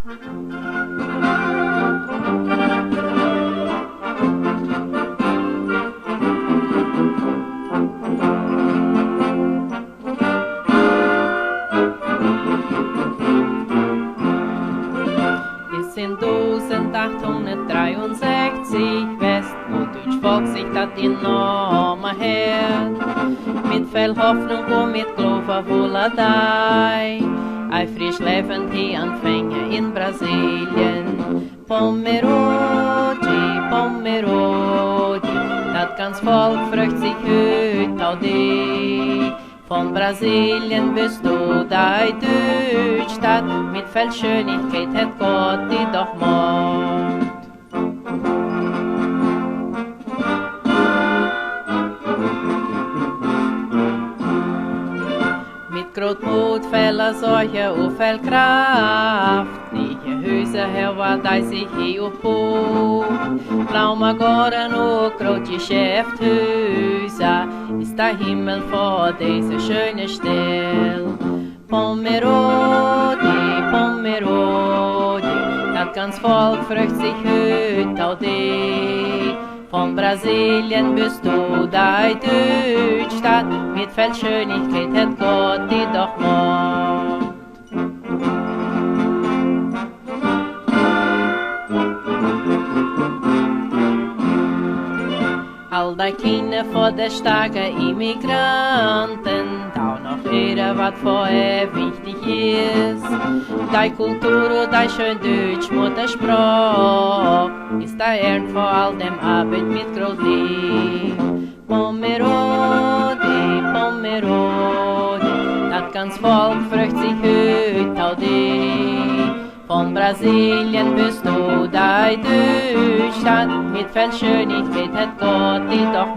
Ist in 1863 West, wo Deutsch Volk sich dat enorme Herd mit viel Hoffnung und mit Glaube Wohladei ein frisch Leben hier anfänge in Brasilien. Pomerode, Pomerode, dat ganz Volk fragt sich heute auf dich. Von Brasilien bist du dei Deutschstadt, mit viel Schönigkeit hat Gott die doch macht. Mit Grotmut, vieler Sorge und viel Kraft, die Häuser her war da sich hier auf Buch. Blaumagoren und Grotgeschäfthäuser, ist der Himmel vor dieser schönen Stelle. Pomerode, Pomerode, das ganz Volk fragt sich heute auf dich. Von Brasilien bist du dei Deutschstadt, mit viel Schönigkeit hat Gott die doch macht. All die Kinder vor der starken Immigranten, da noch jeder was vorher wichtig ist. Die Kultur und die schön Deutsch Muttersprache ist der Ernst vor all dem Arbeit mit Großlieb. Pomerode, Pomerode, das ganz Volk fragt sich heute auf dich. Von Brasilien bist du dei Deutschstadt, mit viel Schönigkeit hat Gott die doch